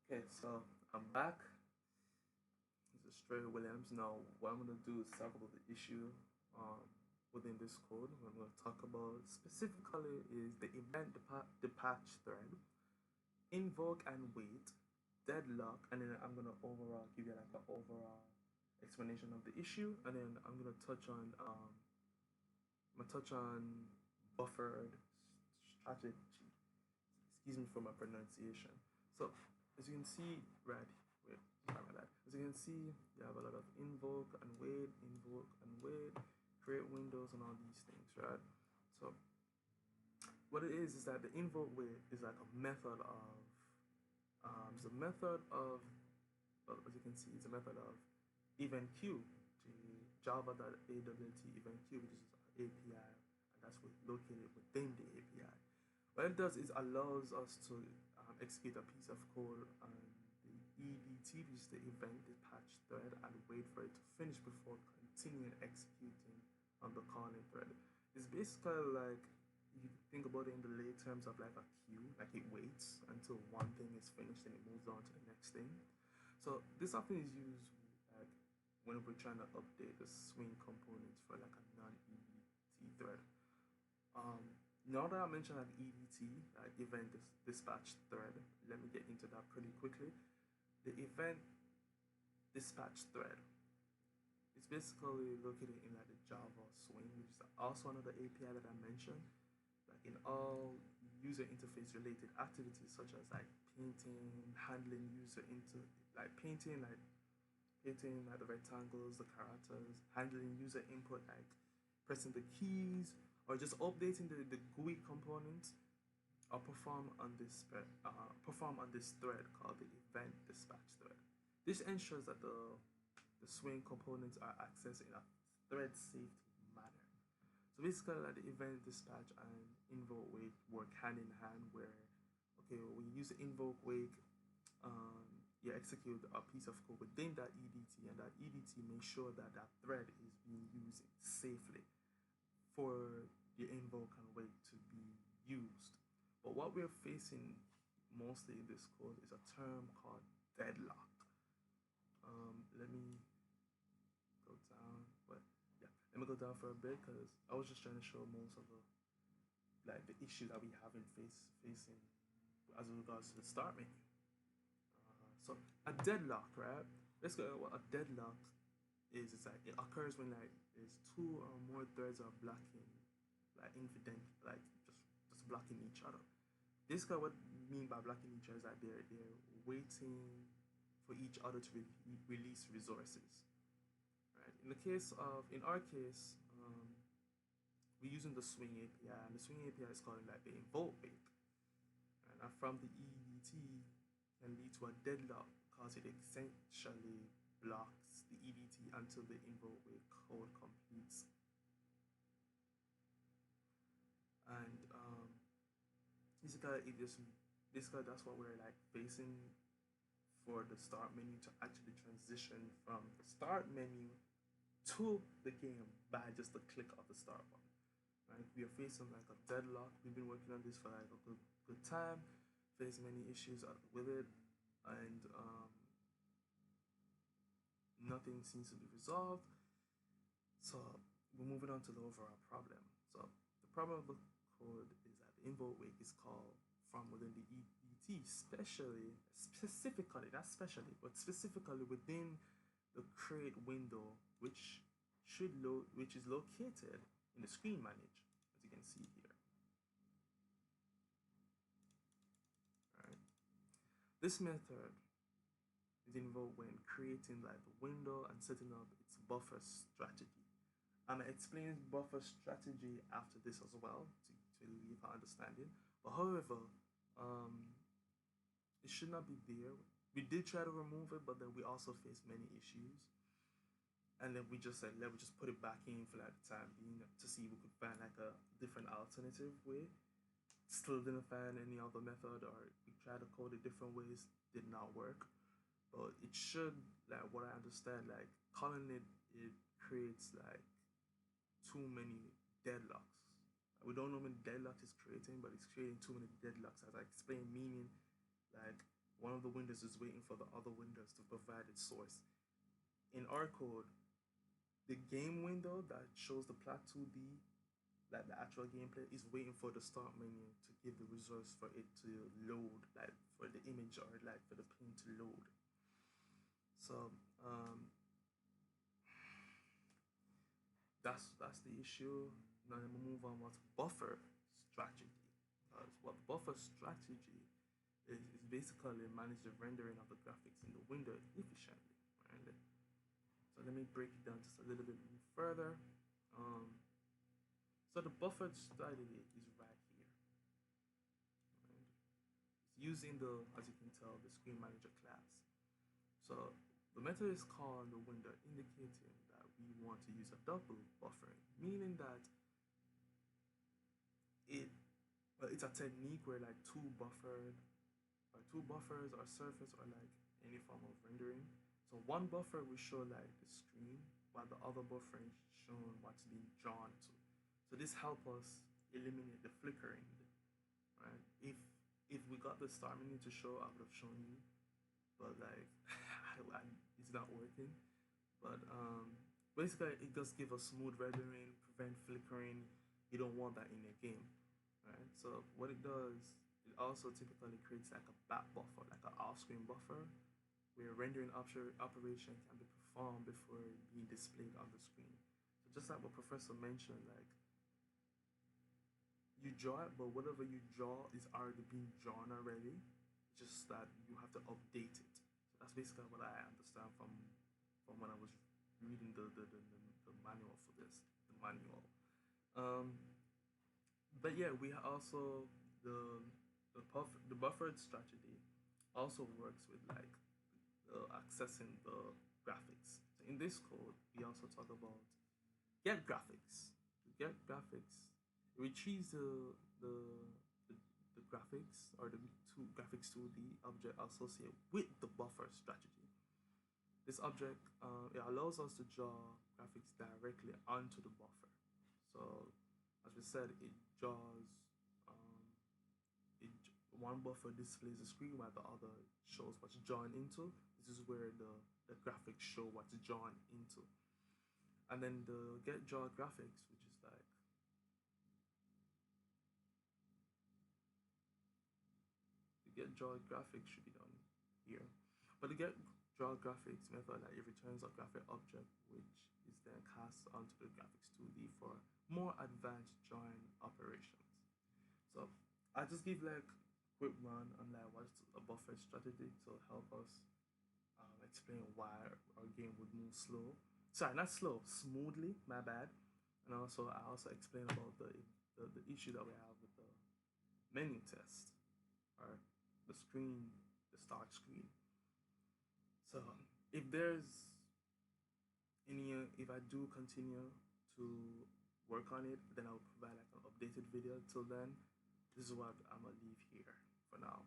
Okay, so I'm back. This is Trai Williams. Now, what I'm going to do is talk about the issue um, within this code. What I'm going to talk about specifically is the event patch thread, invoke and wait, deadlock, and then I'm going to overall give you like an overall explanation of the issue, and then I'm going to touch on buffered strategy. Excuse me for my pronunciation. So as you can see, right, wait, sorry about that. As you can see, you have a lot of invoke and wait, create windows and all these things, right? So what it is that the invoke wait is like a method of, it's a method of, well, as you can see, it's a method of event queue to java.awt event queue, which is our API, and that's located within the API. What it does is allows us to execute a piece of code on the EDT, which is the event dispatch thread, and wait for it to finish before continuing executing on the calling thread. It's basically like, you think about it in the lay terms of like a queue, like it waits until one thing is finished and it moves on to the next thing. So this often is used like when we're trying to update the swing components for like a non-EDT thread. Now that I mentioned like EDT, like event dispatch thread, let me get into that pretty quickly. The event dispatch thread is basically located in like the Java swing, which is also another API that I mentioned. Like in all user interface related activities such as like painting, handling user into like painting like the rectangles, the characters, handling user input like pressing the keys, or just updating the GUI component, or perform on this thread called the event dispatch thread. This ensures that the swing components are accessed in a thread safe manner. So basically, like the event dispatch and invoke wait work hand in hand. Where, okay, when you use the invoke wait, you execute a piece of code within that EDT, and that EDT makes sure that that thread is being used safely for the invoke and wait to be used. But what we're facing mostly in this code is a term called deadlock. Let me go down, but yeah, let me go down for a bit because I was just trying to show most of the issues that we have been facing as regards to the start menu. So a deadlock, right? Let's go at what a deadlock is. It's like it occurs when like there's two or more threads are blocking, like incident, like just blocking each other. This guy, what I mean by blocking each other is that they're waiting for each other to release resources. Right. In our case, we're using the swing API, and the swing API is called like the invoke wait. And from the EDT can lead to a deadlock because it essentially blocks the EDT until the invoke wait code completes. And basically that's what we're like facing for the start menu to actually transition from the start menu to the game by just the click of the start button. Right? We are facing like a deadlock. We've been working on this for like a good time, facing many issues with it, and nothing seems to be resolved. So we're moving on to the overall problem. So the problem of the code is that the invoke wait is called from within the EDT, specifically, not specially, but specifically within the create window, which is located in the screen manager, as you can see here. All right. This method is involved when creating like the window and setting up its buffer strategy. I'm gonna explain buffer strategy after this as well to leave our understanding. But however, it should not be there. We did try to remove it, but then we also faced many issues. And then we just said, let me just put it back in for like the time being to see if we could find like a different alternative way. Still didn't find any other method, or we tried to code it different ways, did not work. But it should, like what I understand, like calling it creates like too many deadlocks. We don't know how many deadlocks it's creating, but it's creating too many deadlocks. As I explained, meaning like one of the windows is waiting for the other windows to provide its source. In our code, the game window that shows the plat 2D, like the actual gameplay, is waiting for the start menu to give the resource for it to load, like for the image or like for the pin to load. So that's the issue. Now let me move on. What's buffer strategy? What buffer strategy is basically manage the rendering of the graphics in the window efficiently. Right? So let me break it down just a little bit further. So the buffered strategy is right here. Right? It's using the, as you can tell, the screen manager class. So the method is called the window, indicating that we want to use a double buffering, meaning that it's a technique where like two buffers or surface or like any form of rendering. So one buffer will show like the screen, while the other buffer is showing what's being drawn to. So this helps us eliminate the flickering, right? If we got the start menu to show, I would have shown you, but like it's not working. But basically, it does give a smooth rendering, prevent flickering. You don't want that in your game, right? So what it does, it also typically creates like a back buffer, like an off-screen buffer, where rendering operation can be performed before being displayed on the screen. So just like what Professor mentioned, like you draw it, but whatever you draw is already being drawn already. Just that you have to update it. So that's basically what I understand from when I was reading the manual for this, the manual. But yeah, we also the buffered strategy also works with like accessing the graphics. So in this code, we also talk about get graphics. To get graphics, it retrieves the graphics or the graphics 2D object associated with the buffer strategy. This object it allows us to draw graphics directly onto the buffer. So as we said, it draws one buffer displays the screen while the other shows what's drawn into. This is where the graphics show what's drawn into. And then the get draw graphics, which is like the get draw graphics should be done here. But the get draw graphics method, like it returns a graphic object which is then cast onto the graphics 2D for more advanced drawing operations. So I just give like a quick run on like what's a buffer strategy to help us explain why our game would move slow. Sorry, not slow, smoothly. My bad. And also, I also explain about the issue that we have with the menu test or the screen, the start screen. So if there's if I do continue to work on it, then I'll provide like an updated video. Till then, this is what I'm gonna leave here for now.